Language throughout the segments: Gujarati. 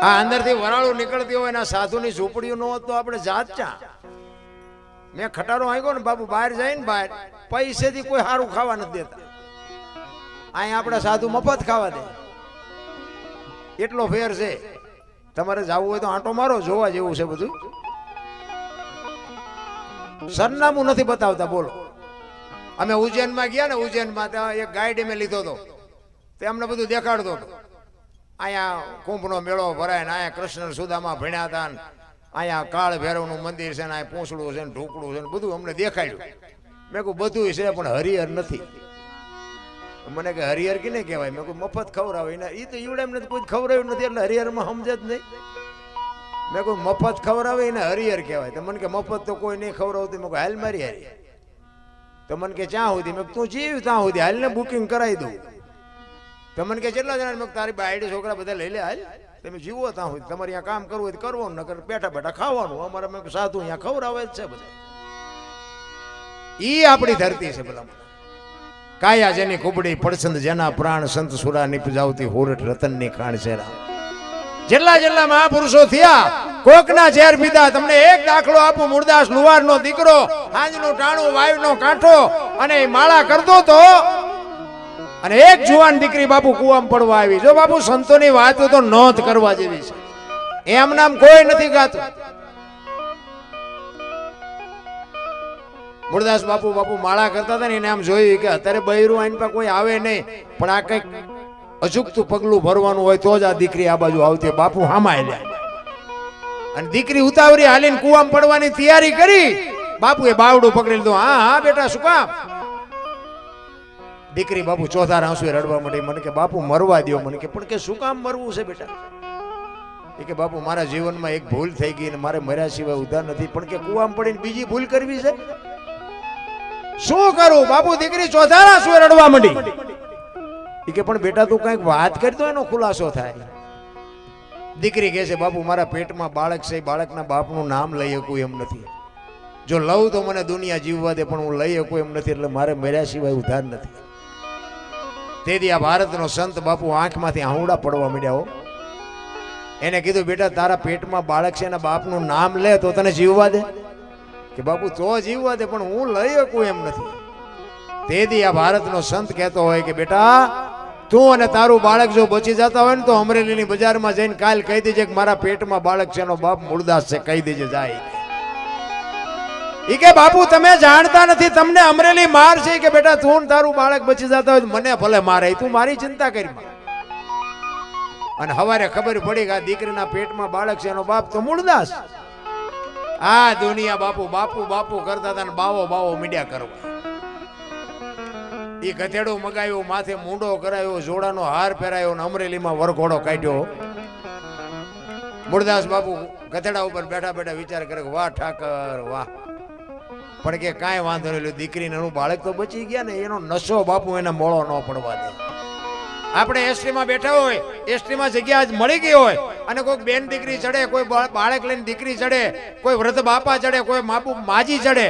આ અંદરથી વરાળું નીકળતી હોય ને સાધુની ઝૂંપડીઓ ન હોત તો આપણે જાત ચા. મેં ખટારો આંક્યો ને બાપુ, બહાર જાય ને બહાર પૈસેથી કોઈ સારું ખાવા નથી દેતા. અહીંયા આપણે સાધુ મફત ખાવા દે, એટલો ફેર છે. તમારે જવું હોય તો આંટો મારો, જોવા જેવું છે બધું. સરનામું નથી બતાવતા. બોલો, અમે ઉજ્જૈનમાં ગયા ને, ઉજ્જૈનમાં ત્યાં એક ગાઈડ મેં લીધો હતો, તે અમને બધું દેખાડતો હતો. અહીંયા કુંભનો મેળો ભરાય ને અહીંયા કૃષ્ણ સુદામા ભણ્યા હતા ને અહીંયા કાળ ભૈરવનું મંદિર છે ને અહીંયા પૂંછડું છે ને ઢોકળું છે ને બધું અમને દેખાડ્યું. મેં કહું બધું છે પણ હરિહર નથી. મને કે હરિહર કેને કહેવાય? મેં કહું મફત ખવડાવે ને, એ તો ઈવડે એમને કોઈ ખવડાવ્યું નથી એટલે હરિહરમાં સમજે જ નહીં. મેં કહું મફત ખવડાવે એને હરિહર કહેવાય. તો મને કે મફત તો કોઈ નહીં ખવડાવતું. મેં કહું હાલ મારી હારી. તો મને કે ક્યાં સુધી? મેં તું જીવ ત્યાં સુધી, હાલને બુકિંગ કરાવી દઉં. તો મને કે કેટલા જણા? મેં તારી બાયડી છોકરા બધા લઈ લે, હાલ તમે જીવો ત્યાં સુધી. તમારે અહીંયા કામ કરવું હોય તો કરવાનું, નકર બેઠા બેઠા ખાવાનું. અમારે મેં સાધુ અહીંયા ખવડાવે જ છે બધા. ઈ આપણી ધરતી છે. ભલા કાયા જેની કુબડી પડસંદ જેના પ્રાણ સંત સુરા નિપજાવતી હોરઠ રતનની ખાણ છે. જેટલા જેટલા મહાપુરુષો થયા કોકના ઝેર પીધા. તમને એક દાખલો આપું. મૂળદાસ લુવારનો દીકરો હાંજનું ટાણું વાયુનો કાંઠો અને માળા કરતો તો, અને એક જુવાન દીકરી બાપુ કુવામાં પડવા આવી. જો બાપુ સંતોની વાતો તો નોંધ કરવા જેવી છે. એમ નામ કોઈ નથી ગાતું. મૂળદાસ બાપુ માળા કરતા હતા ને એને આમ જોયું કે અત્યારે બૈરું આઈન પર કોઈ આવે નહીં, પણ આ કઈક અજુકતું પગલું ભરવાનું હોય તો જ આ દીકરી આ બાજુ આવતી. બાપુ હામાં લ્યા અને દીકરી ઉતાવળી હાલીને કુવામાં પડવાની તૈયારી કરી. બાપુએ બાવડું પકડી લીધું. હા હા બેટા, શું કામ? દીકરી બાપુ ચોથા આંસુએ રડવા માંડી. મને કે બાપુ મરવા દો. મને કે પણ કે શું કામ મરવું છે બેટા? એ કે બાપુ મારા જીવનમાં એક ભૂલ થઈ ગઈ ને મારે મર્યા સિવાય ઉધાર નથી. પણ કે કુવામાં પડીને બીજી ભૂલ કરવી છે, શું કરું? બાપુ દીકરી ચોથા આંસુએ રડવા માંડી. એ કે પણ બેટા તું કઈક વાત કરી તો એનો ખુલાસો થાય. દીકરી કહે છે બાપુ મારા પેટમાં બાળક છે, બાળકના બાપનું નામ લઈ શકું એમ નથી. જો લઉં તો મને દુનિયા જીવવા દે, પણ હું લઈ શકું એમ નથી, એટલે મારે મર્યા સિવાય ઉધાર નથી. તેથી આ ભારતનો સંત બાપુ આંખમાંથી આહુડા પડવા માંડ્યા. એને કીધું બેટા તારા પેટમાં બાળક છે, એના બાપનું નામ લે તો તને જીવવા દે. કે બાપુ તો જીવવા દે, પણ હું લઈ શકું એમ નથી. તેથી આ ભારતનો સંત કહેતો હોય કે બેટા તું અને તારું બાળક જો બચી જતા હોય ને તો અમરેલીની બજારમાં જઈને કાલ કહી દેજે કે મારા પેટમાં બાળક છે, એનો બાપ મૂળદાસ છે, કહી દેજે જાય. ઈ કે બાપુ તમે જાણતા નથી, તમને અમરેલી માર છે કે બેટા તું તારું બાળક બચી જતા હોય મને ભલે મારે, તું મારી ચિંતા કરી. અને હવારે ખબર પડી કે આ દીકરીના પેટમાં બાળક છે, એનો બાપ તો મૂળદાસ. આ દુનિયા બાપુ બાપુ બાપુ કરતા હતા ને બાવો બાવો મીડિયા કરવા. એ ગધેડું મગાવ્યું, માથે મૂંડો કરાયો, જોડાનો હાર પહેરાયો ને અમરેલીમાં વરઘોડો કાઢ્યો. મૂળદાસ બાપુ ગધેડા ઉપર બેઠા બેઠા વિચાર કરે વાહ ઠાકર વાહ. પણ કે કાંઈ વાંધો નહીં, દીકરીને એનું બાળક તો બચી ગયા ને, એનો નશો બાપુ એને મોળો ન પડવા દે. આપણે એસટીમાં બેઠા હોય, એસટીમાં જગ્યા મળી ગઈ હોય અને કોઈ બેન દીકરી ચડે, કોઈ બાળક લઈને દીકરી ચડે, કોઈ વૃદ્ધ બાપા ચડે, કોઈ બાપુ માજી ચડે,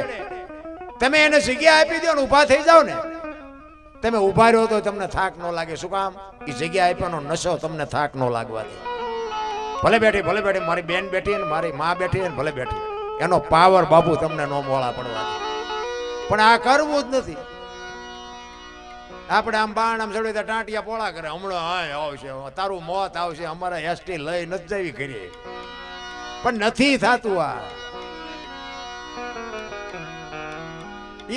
તમે એને જગ્યા આપી દો ને ઉભા થઈ જાઓ ને, તમે ઉભા રહ્યો તો તમને થાક ન લાગે. શું કામ? એ જગ્યા આપ્યાનો નશો તમને થાક ન લાગવા દે. ભલે બેઠી મારી બેન બેઠી ને મારી માં બેઠી ને ભલે બેઠી, એનો પાવર બાપુ તમને ન મોળા પડવા દે. પણ આ કરવું જ નથી. આપણે આમ બાણ આમ ચડે ટાંટિયા પોળા કરે, હમણાં હા આવશે તારું મોત આવશે, અમારા એસટી લઈ નથી જવી કરીએ, પણ નથી થતું. આ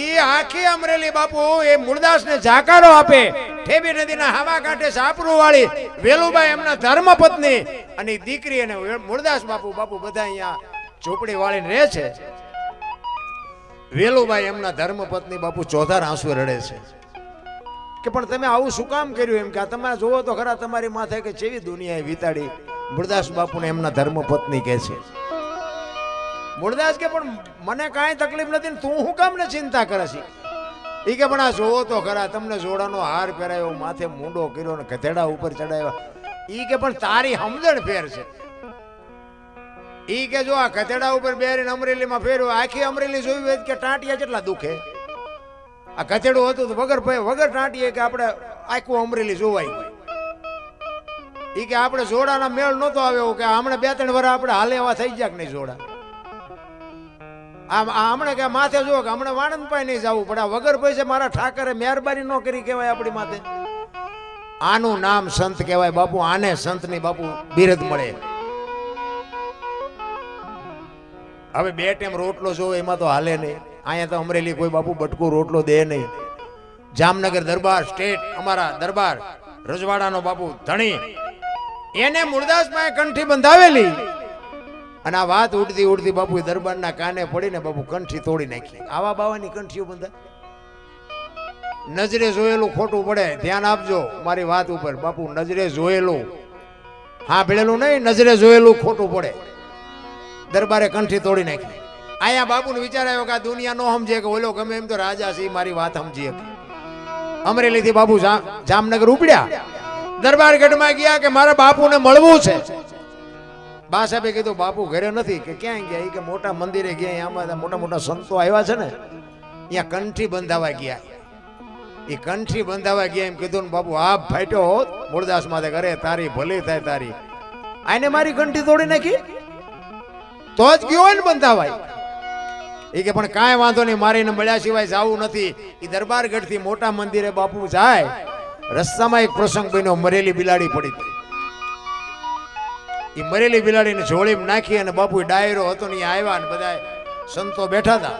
ઈ આખી અમરેલી બાપુ એ મૂળદાસ ને જાકારો આપે. ઠેબી નદીના હાવા કાંઠે સાપરું વાળી વેલુબાઈ એમના ધર્મપત્ની અને દીકરી અને મૂળદાસ બાપુ બધા અહીંયા ઝોપડી વાળીને રહે છે. વેલુબાઈ એમના ધર્મપત્ની બાપુ ચોથા આંસુ રડે છે કે પણ તમે આવું શું કામ કર્યું? એમ કે તમે જોવો તો ખરા તમારી માથે કે કેવી દુનિયાએ વિતાડી. મૂળદાસ બાપુને એમના ધર્મપત્ની કહે છે. મૂળદાસ કે પણ મને કાંઈ તકલીફ નથી ને તું શું કામ ને ચિંતા કરે છે? એ કે પણ આ જોવો તો ખરા, તમને જોડાનો હાર પહેરાયો, માથે મૂંડો કર્યો ને ગધેડા ઉપર ચડાવ્યા. એ કે પણ તારી સમજણ ફેર છે. એ કે જો આ ગધેડા ઉપર બેરીને અમરેલીમાં ફેરવ્યો, આખી અમરેલી જોયું હોય કે ટાંટિયા કેટલા દુખે. આ ગધેડું હતું તો વગર ટાંટીએ કે આપણે આખું અમરેલી જોવાય. ઈ કે આપણે જોડાના મેળ નહોતો આવ્યો કે હમણાં 2-3 વર્ષ આપણે હાલે એવા થઈ ગયા કે નહીં જોડા. હમણાં કે માથે જો કે હમણાં વાણંદ પાસે નહીં જવું પડે, વગર પૈસે મારા ઠાકરે મહેરબાની ન કરી કહેવાય આપણી માથે. આનું નામ સંત કહેવાય બાપુ. આને સંતની બાપુ બિરદ મળે. હવે 2 ટાઈમ રોટલો જોવે એમાં તો હાલે નહીં. અહીંયા તો અમરેલી કોઈ બાપુ બટકું રોટલો દે નહીં. જામનગર દરબાર સ્ટેટ અમારા દરબાર રજવાડાનો બાપુ ધણી, એને મૂળદાસ પાસે કંઠી બંધાવેલી અને આ વાત ઉડતી ઉડતી બાપુ દરબારના કાને પડીને બાપુ કંઠી તોડી નાખી. આવા બાવાની કંઠીઓ બંધાય? નજરે જોયેલું ખોટું પડે, ધ્યાન આપજો મારી વાત ઉપર બાપુ. નજરે જોયેલું હા ભેળેલું નહીં, નજરે જોયેલું ખોટું પડે. દરબારે કંઠી તોડી નાખી. અહીંયા બાપુને વિચાર આવ્યો કે આ દુનિયા નો સમજે કે ઓલો ગમે એમ તો રાજા છે, મારી વાત સમજી શકે. અમરેલીથી બાપુ જામનગર ઉપડ્યા, દરબાર ગઢમાં ગયા કે મારા બાપુને મળવું છે. બા સાહેબે કીધું બાપુ ઘરે નથી. કે ક્યાં ગયા? કે મોટા મંદિરે ગયા. આમાં મોટા મોટા સંતો આવ્યા છે ને, અહીંયા કંઠી બંધાવા ગયા. એ કંઠી બંધાવા ગયા એમ કીધું ને બાપુ આપ ફાટ્યો હોત મૂળદાસ માથે કરે તારી ભલી થાય તારી. આને મારી કંઠી તોડી નાખી તો જ ગયો હોય ને બંધાવાય. એ કે પણ કાંઈ વાંધો નહીં, મારીને મળ્યા સિવાય જવું નથી. એ દરબારગઢ થી મોટા મંદિરે બાપુ જાય, રસ્તામાં એક પ્રસંગ બન્યો. મરેલી બિલાડી પડી હતી. એ મરેલી બિલાડીને જોડીમાં નાખી અને બાપુ ડાયરો હતો ને આવ્યા ને બધા સંતો બેઠા હતા.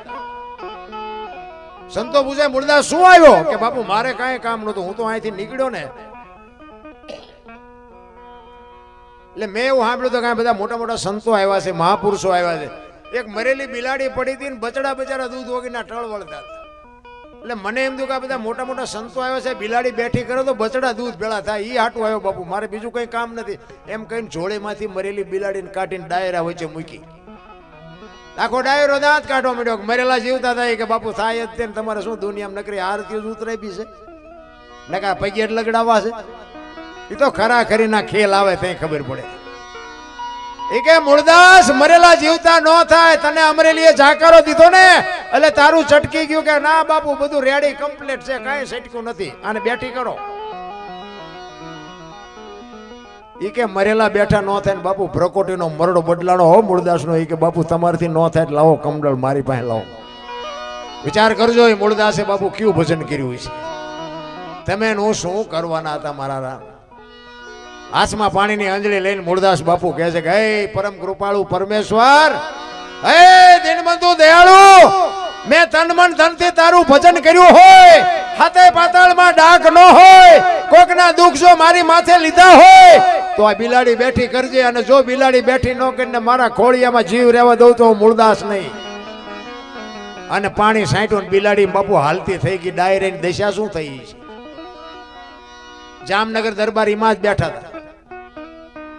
સંતો પૂછે મૂળદાસ શું આવ્યો? કે બાપુ મારે કાંઈ કામ નતું, હું તો અહીંથી નીકળ્યો ને એટલે મેં એવું સાંભળ્યું તો કાંઈ બધા મોટા મોટા સંતો આવ્યા છે, મહાપુરુષો આવ્યા છે. એક મરેલી બિલાડી પડી હતી ને બચડા બચારા દૂધ વગરના ટળ વળતા હતા. એટલે મને એમ થયું કે આ બધા મોટા મોટા સંતો આવ્યા છે, બિલાડી બેઠી કરે તો બચડા દૂધ ભેળા થાય. એ હાટું આવ્યો બાપુ, મારે બીજું કંઈ કામ નથી. એમ કહીને જોડેમાંથી મરેલી બિલાડીને કાઢીને ડાયરા વચ્ચે મૂકી. આખો ડાયરો દાંત કાઢવા માંડ્યો. મરેલા જીવતા થાય કે બાપુ થાય જ તે, તમારે શું દુનિયામાં નકરી આરતીઓ જ ઉતરાવી છે ને કા પગે લગડાવવા છે? એ તો ખરા ખરીના ખેલ આવે ત્યાં ખબર પડે. એ કે મૂળદાસ મરેલા જીવતા ન થાય, તને અમરેલીએ જાકારો દીધો ને એટલે તારું ચટકી ગયું. કે ના બાપુ બધું રેડી કમ્પ્લીટ છે, કાંઈ સટક્યું નથી, આને બેઠી કરો. એ કે મરેલા બેઠા ન થાય ને બાપુ પ્રકોટીનો મરડો બદલાણો હો મૂળદાસનો. એ કે બાપુ તમારથી ન થાય લાવો કમડળ મારી પાસે લાવો. વિચાર કરજો એ મૂળદાસે બાપુ કયું ભજન કર્યું છે. તમે હું શું કરવાના હતા મારા રામ? હાથમાં પાણીની અંજળી લઈને મૂળદાસ બાપુ કહે છે કે હે પરમ કૃપાળુ પરમેશ્વર, હે દીનબંધુ દયાળુ, મેં તન મન ધનથી તારું ભજન કર્યું હોય, હાથે પાતાળમાં ડાઘ ન હોય, કોકના દુઃખ જો મારી માથે લીધા હોય તો આ બિલાડી બેઠી કરજે. અને જો બિલાડી બેઠી ન કરીને મારા ખોળિયામાં જીવ રહેવા દઉં તો હું મૂળદાસ નહીં. અને પાણી સાંટ્યું બિલાડી બાપુ હાલતી થઈ ગઈ. ડાયરેની દશા શું થઈ છે? જામનગર દરબારીમાં જ બેઠા હતા.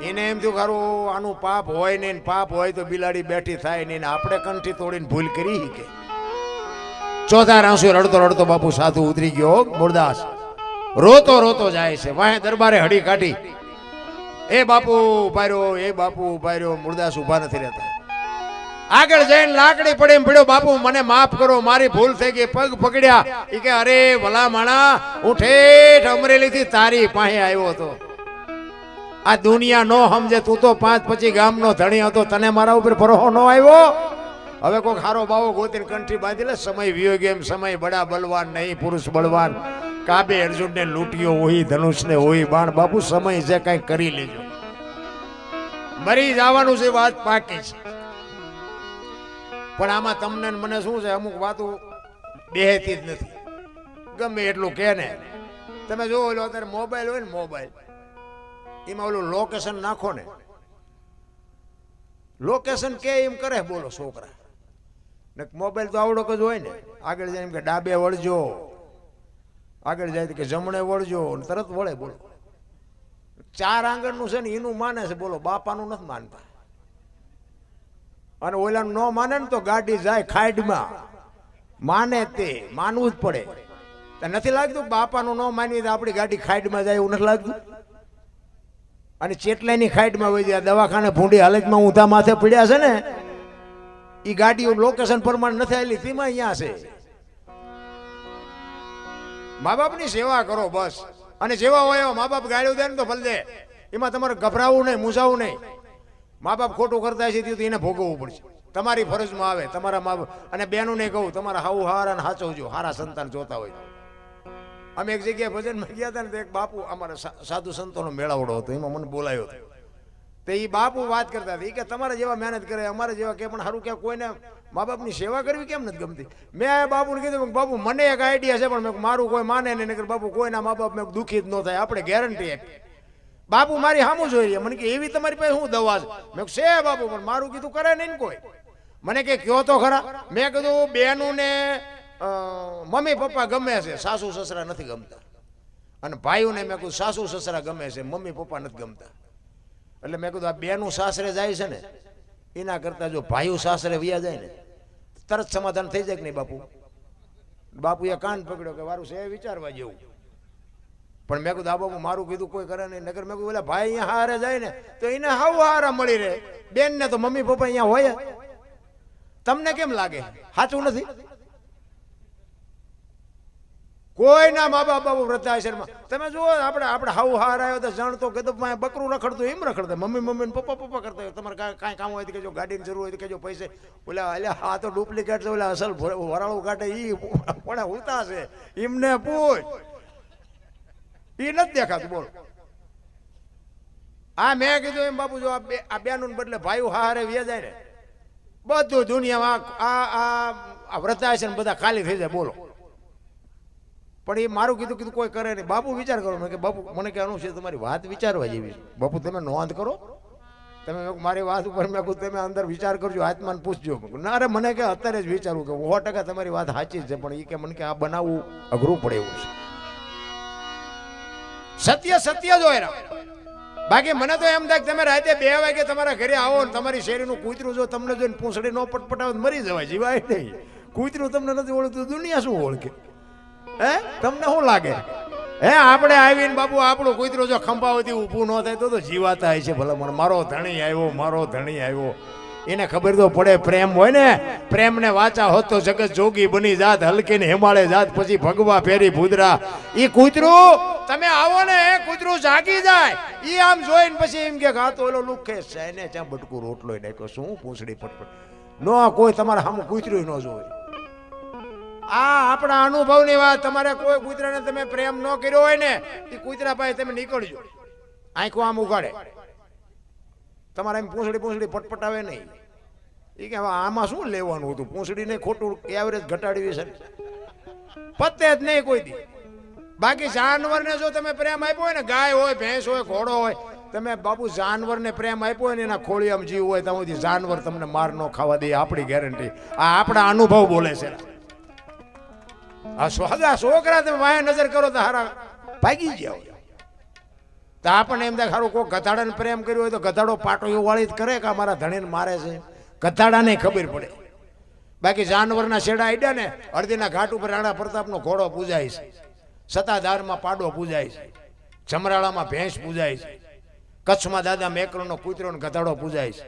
એને એમ થયું ખરું આનું પાપ હોય ને, પાપ હોય તો બિલાડી બેઠી થાય નહીં. આપણે કંઠી તોડીને ભૂલ કરી કે ચોથા રાંસુ રડતો રડતો બાપુ સાધુ ઉતરી ગયો. મૂળદાસ રોતો રોતો જાય છે. વાહે દરબારે હડી કાઢી. એ બાપુ ઉભાર્યો, એ બાપુ ઉભાર્યો. મૂળદાસ ઉભા નથી રહેતા. આગળ જઈને લાકડી પડે એમ પડ્યો. બાપુ મને માફ કરો, મારી ભૂલ થઈ ગઈ. પગ પકડ્યા. એ કે અરે ભલા માણા, હું ઠેઠ અમરેલી થી તારી પાસે આવ્યો હતો. આ દુનિયા નો સમજે, તું તો 5-25 ગામનો ધણી હતો, તને મારા ઉપર ભરોસો ન આવ્યો. હવે કોઈ ખારો બાવો ગોતીને કંઠી બાંધી લે. સમય વિયો ગયો એમ. સમય બડા બલવાન નહીં, પુરુષ બળવાન. કાબે અર્જુનને લૂંટ્યો હોય, ધનુષને હોય બાણ. બાપુ સમય છે, કઈ કરી લેજો. મરી જવાનું છે, વાત પાકી છે. પણ આમાં તમને મને શું છે, અમુક વાતો બેહેતી જ નથી. ગમે એટલું કે ને તમે જોવો અત્યારે મોબાઈલ હોય ને, મોબાઈલ એમાં ઓલું લોકેશન નાખો ને, લોકેશન કે એમ કરે બોલો છોકરા. ને મોબાઈલ તો આવડો જ હોય ને. આગળ જાય એમ કે ડાબે વળજો, આગળ જાય કે જમણે વળજો, તરત વળે. બોલો 4 આંગળનું છે ને એનું માને છે, બોલો બાપાનું નથી માનતા. અને ઓલાનું ન માને ને તો ગાડી જાય ખાઈડમાં. માને તે માનવું જ પડે. નથી લાગતું બાપાનું ન માનવી તો આપણી ગાડી ખાઈડમાં જાય એવું નથી લાગતું? અને ચેટલાની ખાઈડમાં વહી જાય. દવાખાને ભૂંડી હાલતમાં ઊંધા માથે પડ્યા છે ને, એ ગાડીઓ લોકેશન પ્રમાણે નથી આવેલી, તેમાં અહીંયા છે. મા બાપની સેવા કરો બસ. અને જેવા હોય એવા મા બાપ ગાળ્યું દે ને તો ભલે દે. એમાં તમારે ગભરાવું નહીં, મૂંઝાવું નહીં. મા બાપ ખોટું કરતા છે તો એને ભોગવવું પડશે. તમારી ફરજમાં આવે. તમારા મા બાપ અને બહેનોને કહું, તમારા હાવ હારા સાચવજો, હારા સંતાન જોતા હોય. અમે એક જગ્યાએ ભજનમાં ગયા હતા ને તો એક બાપુ, અમારા સાધુ સંતોનો મેળાવડો હતો, એમાં મને બોલાયો હતો. તો એ બાપુ વાત કરતા હતા કે તમારા જેવા મહેનત કરે, અમારા જેવા કે પણ સારું કે કોઈને મા બાપની સેવા કરવી કેમ નથી ગમતી. મેં બાપુને કીધું, બાપુ મને એક આઈડિયા છે, પણ મેં મારું કોઈ માને નહીં, નકર બાપુ કોઈના મા બાપ મેં દુઃખી જ ન થાય, આપણે ગેરંટી આપી. બાપુ મારી સામું જોઈ રહ્યા. મને કે એવી તમારી પાસે શું દવા છે? મેં છે બાપુ, પણ મારું કીધું કરે નહીં ને કોઈ. મને કે કયો તો ખરા. મેં કીધું બેનું ને મમ્મી પપ્પા ગમે છે, સાસુ સસરા નથી ગમતા. અને ભાઈઓને મેં કીધું સાસુ સસરા ગમે છે, મમ્મી પપ્પા નથી ગમતા. એટલે મેં કીધું આ બેનું સાસરે જાય છે ને એના કરતા જો ભાઈઓ સાસરે વ્યા જાય ને તરત સમાધાન થઈ જાય કે નહીં બાપુ. બાપુએ કાન પકડ્યો કે વારું છે વિચારવા જેવું. પણ મેં કીધું આ બાપુ મારું કીધું કોઈ કરે નહીં. નગર મેં કીધું ઓલા ભાઈ અહીંયા હારે જાય ને તો એને હાવ હારા મળી રહે. બેન ને તો મમ્મી પપ્પા અહીંયા હોય. તમને કેમ લાગે સાચું નથી? કોઈના મા બાપ બાપુ વૃદ્ધાશ્રમમાં તમે જુઓ, આપણે હાવ હાર આવ્યો તો જાણતો કે બકરું રખડતું એમ રખડતા, મમ્મી પપ્પા પપ્પા કરતા. તમારે કાંઈ કામ હોય તો કહેજો, ગાડીની જરૂર હોય તો કહેજો, પૈસે ઓલા અલ્યા હા તો ડુપ્લિકેટ છે, ઓલા અસલ વરાળું કાઢે એ પણ ઉલટા છે, એમને પૂછ, એ નથી દેખાતું. બોલો આ મેં કીધું એમ બાપુ, જો આ બેનું બદલે ભાઈઓ હારે વ્યા જાય ને બધું દુનિયામાં આ વૃદ્ધાશ્રમ બધા ખાલી થઈ જાય. બોલો પણ એ મારું કીધું કોઈ કરે નહીં. બાપુ વિચાર કરો. મેં કે બાપુ મને કહેવાનું છે તમારી વાત વિચારવા જેવી છે. બાપુ તમે નોંધ કરો. તમે મારી વાત ઉપર મેં કહું તમે અંદર વિચાર કરજો, આત્માને પૂછજો. ના અરે મને કે અત્યારે જ વિચારવું કે 100% તમારી વાત સાચી જ છે, પણ એ કે મને કે આ બનાવવું અઘરું પડે એવું છે. સત્ય સત્ય જ હોય. બાકી મને તો એમ થાય કે તમે રાતે 2 વાગે તમારા ઘરે આવો ને તમારી શેરીનું કૂતરું જો તમને જોઈને પૂંછડી નો પટપટાવે મરી જવાય, જીવાય નહીં. કૂતરું તમને નથી ઓળખતું, દુનિયા શું ઓળખે? હે તમને શું લાગે? હે આપણે આવીને બાપુ આપણું કૂતરું જો ખંભાવતી ઊભું ન થાય તો જીવાતા હોય છે. ભલે મને મારો ધણી આવ્યો, મારો ધણી આવ્યો, એને ખબર તો પડે. પ્રેમ હોય ને, પ્રેમને વાચા હોત તો જગત જોગી બની જાત, હલકી ને હિમાલય જાત, પછી ભગવા ફેરી ભૂદરા. ઈ કૂતરું તમે આવો ને કૂતરું જાગી જાય. ઈ આમ જોઈને પછી એમ કે આ તો ઓલો લુખે છે ને ત્યાં બટકું રોટલો નાખ્યો, શું પૂંછડી પટપટ. નો કોઈ તમારા સામું કૂતરું ન જોવે. આ આપણા અનુભવની વાત. તમારે કોઈ કૂતરાને તમે પ્રેમ ન કર્યો હોય ને એ કૂતરા પાસે તમે નીકળજો, આંખો આમ ઉગાડે, તમારે એમ પૂંછડી પટપટાવે નહીં. એ કે આમાં શું લેવાનું હતું, પૂંછડીને ખોટું એવરેજ ઘટાડવી છે પતે જ નહીં કોઈ દી. બાકી જાનવરને જો તમે પ્રેમ આપ્યો હોય ને, ગાય હોય, ભેંસ હોય, ઘોડો હોય, તમે બાપુ જાનવરને પ્રેમ આપ્યો હોય ને એના ખોળિયામાં જીવ હોય ત્યાં સુધી જાનવર તમને માર ન ખાવા દે, આપણી ગેરંટી. આ આપણા અનુભવ બોલે છે. આ છોકરા તમે વાયા નજર કરો તો હારા ભાગી જાવ. તો આપણને એમ થાય સારું કોઈ ગધાડાને પ્રેમ કર્યો હોય તો ગધાડો પાટો એવું વાળી કરે કે અમારા ધણીને મારે છે, ગધાડાને ખબર પડે. બાકી જાનવરના છેડા આડ્યા ને અડધીના ઘાટ ઉપર રાણા પ્રતાપનો ઘોડો પૂજાય છે, સતાધારમાં પાડો પૂજાય છે, જમરાળામાં ભેંસ પૂજાય છે, કચ્છમાં દાદા મેકરનો કૂતરો ને ગધાડો પૂજાય છે.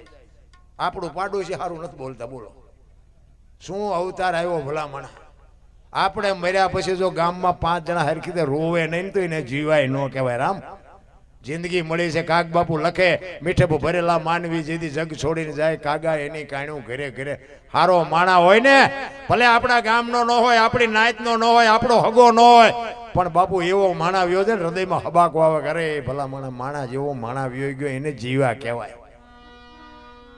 આપણું પાડું છે સારું નથી બોલતા. બોલો શું અવતાર આવ્યો ભલામણ. આપણે મર્યા પછી જો ગામમાં 5 જણા હરખી રોવે નહીં તો એને જીવાય ન કહેવાય. રામ જિંદગી મળી છે. કાગ બાપુ લખે, મીઠે ભરેલા માનવી જેથી જગ છોડીને જાય, કાગા એની કાણ્યું ઘરે ઘરે. હારો માણા હોય ને, ભલે આપણા ગામનો ન હોય, આપણી નાતનો ન હોય, આપણો હગો ન હોય, પણ બાપુ એવો માણા વ્યો છે ને હૃદયમાં હબાકો આવે કરે ભલા માણા જેવો માણા વ્યો ગયો એને જીવા કહેવાય.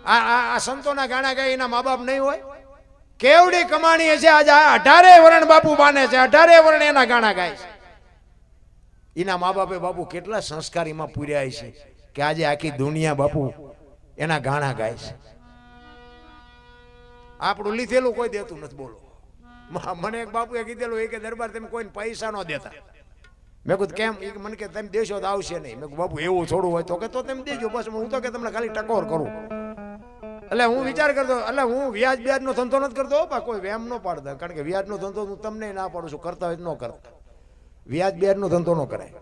આ સંતોના ગાણા ગાય એના મા બાપ નહીં હોય? કેવડી કમાણી છે. આજે 18 વરણ બાપુ બાને છે, 18 વરણ એના ગાણા ગાય છે. એના મા બાપે બાપુ કેટલા સંસ્કારીમાં પૂર્યા છે કે આજે આખી દુનિયા બાપુ એના ગાણા ગાય છે. આપણું લીધેલું કોઈ દેતું નથી. બોલો મને એક બાપુએ કીધેલું કે દરબાર તમે કોઈને પૈસા ન દેતા. મેં કીધું કેમ? મને કે તમે દેશો તો આવશે નહીં. મેં બાપુ એવું થોડું હોય તો કે તો તમે દેજો, બસ હું તો કે તમને ખાલી ટકોર કરું. એટલે હું વિચાર કરતો, એટલે હું વ્યાજ નો ધંધો નથી કરતો. કોઈ વેમ ન પાડતા, કારણ કે વ્યાજ નો ધંધો હું તમને ના પાડું છું, કરતા હોય ન કરતા. વ્યાજ નો ધંધો ન કરાય.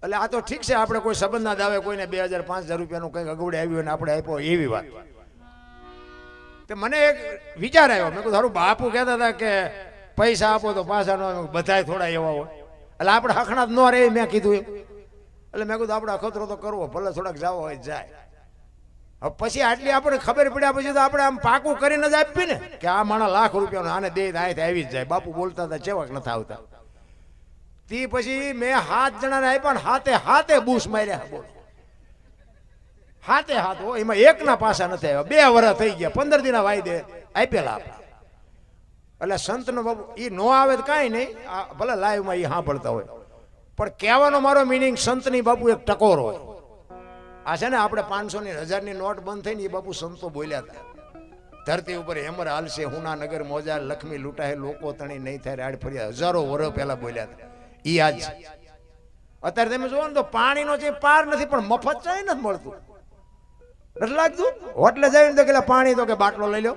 એટલે આ તો ઠીક છે, આપણે કોઈ સંબંધ ના દાવે કોઈને 2000 5000 રૂપિયાનું કંઈક અગવડે આવ્યું અને આપણે આપ્યો એવી વાત. તો મને એક વિચાર આવ્યો. મેં કીધું સારું બાપુ કહેતા હતા કે પૈસા આપો તો પાછા ન, બધાય થોડા એવા હોય એટલે આપણે હખણાત ન રહે. મેં કીધું એમ એટલે મેં કીધું આપણે અખતરો તો કરવો, ભલે થોડાક જાવો હોય જાય. હવે પછી આટલી આપણે ખબર પડ્યા પછી તો આપણે આમ પાકું કરીને જ આપી ને કે આ માણા લાખ રૂપિયાનો આને દે આયથી આવી જ જાય. બાપુ બોલતા હતા ચેવાક નથી આવતા. તી પછી મેં 7 જણાને આપ્યા ને હાથે હાથે બૂસ માર્યા. બોલો હાથે હાથ હો, એમાં એકના પાસા નથી આવ્યા. 2 વર્ષ થઈ ગયા, 15 દિના વાયદે આપેલા આપણા. એટલે સંતનો બાપુ એ નો આવે તો કાંઈ નહીં, ભલે લાઈવમાં એ સાંભળતા હોય, પણ કહેવાનો મારો મિનિંગ સંતની બાપુ એક ટકોર હોય. આ છે ને આપણે 500 ની 1000 ની નોટ બંધ થઈ ને એ બાપુ સંતો બોલ્યા હતા, ધરતી ઉપર હેમર હાલશે, હુના નગર મોજા, લક્ષ્મી લૂંટાય, લોકો તણી નહીં થાય રાડ ફર્યા. હજારો વર્ષ પહેલા બોલ્યા હતા. ઈ આજ અત્યારે તમે જોવો ને તો પાણીનો જે પાર નથી, પણ મફત ચાય નથી મળતું. નથી લાગતું હોટલે જઈને તો કે પાણી તો કે બાટલો લઈ લો.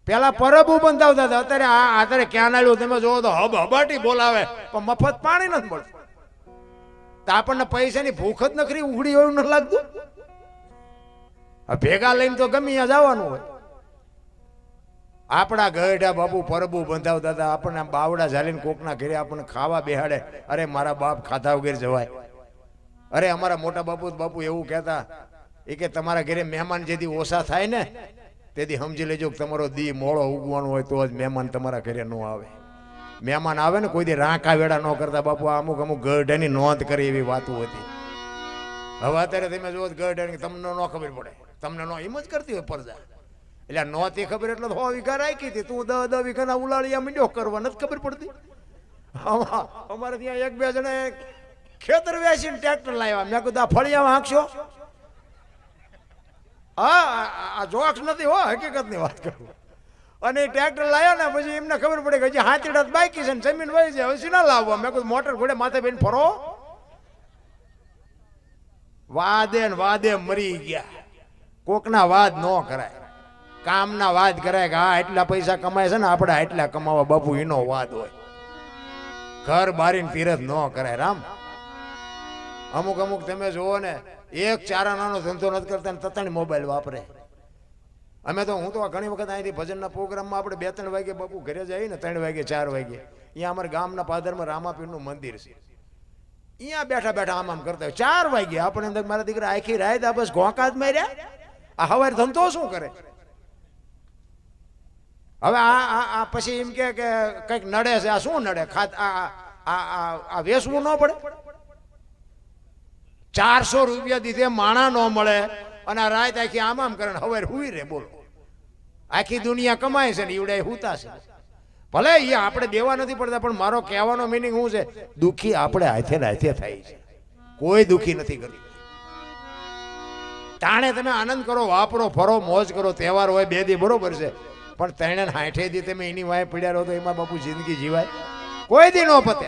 પેલા પરબુ બંધાવતા હતા, અત્યારે ક્યાં નાળ્યું તમે જોવો તો હબાટી બોલાવે, પણ મફત પાણી નથી મળતું. તો આપણને પૈસાની ભૂખ જ નખરી ઉઘડી હોય નથી લાગતું. ભેગા લઈને તો ગમે ત્યાં જવાનું હોય. આપણા ગઢા બાપુ પરબુ બંધાવતા હતા, આપણને બાવડા ઝાલીને કોકના ઘરે આપણને ખાવા બેહાડે. અરે મારા બાપ ખાધા વગેરે જવાય. અરે અમારા મોટા બાપુ એવું કહેતા, એ કે તમારા ઘરે મહેમાન જેથી ઓછા થાય ને તેથી સમજી લેજો કે તમારો દી મોડો ઉગવાનો હોય તો જ મહેમાન તમારા ઘરે ન આવે. મહેમાન આવે ને કોઈ દી રાંકા વેડા ન કરતા બાપુ. અમુક ગઢાની નોંધ કરી એવી વાતો હતી. હવે અત્યારે તમે જુઓ ગઢાની તમને ન ખબર પડે, તમને ન એમ જ કરતી હોય પરજા. એટલે નોતી ખબર એટલે 100 વીઘા રાખી હતી, તું 10 વીઘાના ઉલાળિયા મીંડ્યો કરવા નથી ખબર પડતી. અમારે ત્યાં 1-2 જણા ખેતર વેચીને ટ્રેક્ટર લાવ્યા. મેં કીધું આ ફળિયામાં હાંકશો? હા, જોક્સ નથી હો, હકીકતની વાત કરું. અને ટ્રેક્ટર લાવ્યા ને પછી એમને ખબર પડે કે હજી 7 બાકી છે ને જમીન વહી છે, હવે ના લાવવા. મેં કીધું મોટર ઘોડે માથે બેન ફરો. વાદે ને વાદે મરી ગયા. કોકના વાદ ન કરાય, કામના વાદ કરાય કે હા એટલા પૈસા કમાય છે ને આપણે એટલા કમાવા. બાપુ એનો વાદ હોય. ઘર બારીને તીરથ ન કરાય. રામ અમુક તમે જુઓ ને, એક ચારાનાનો ધંધો નથી કરતા ને તતાની મોબાઈલ વાપરે. અમે તો હું તો ઘણી વખત અહીંથી ભજનના પ્રોગ્રામમાં આપણે 2-3 વાગે બાપુ ઘરે જઈએ ને, 3 વાગે 4 વાગે અહીંયા અમારા ગામના પાદરમાં રામાપીરનું મંદિર છે. અહીંયા બેઠા બેઠા આમ કરતા હોય. 4 વાગે આપણે અંદર મારા દીકરા આખી રાત આ બસ ઘોંકા જ માર્યા. આ હવારે ધંધો શું કરે? હવે આ પછી એમ કે કંઈક નડે છે. આ શું નડે? આ વેસવું ન પડે? 400 રૂપિયા દીધે માણા ન મળે અને રાત આખી આમ કરે હવે હુઈ રે. બોલો આખી દુનિયા કમાય છે ને ઈવડે હુતા છે. ભલે એ આપણે દેવા નથી પડતા, પણ મારો કહેવાનો મિનિંગ શું છે, દુઃખી આપણે હાથે થાય છે, કોઈ દુઃખી નથી કરતું. તાણે તમે આનંદ કરો, વાપરો, ફરો, મોજ કરો. તહેવાર હોય 2 દી બરોબર છે, પણ 360 દી તમે એની વાય પડ્યા રહો તો એમાં બાપુ જિંદગી જીવાય? કોઈ દી ન પતે.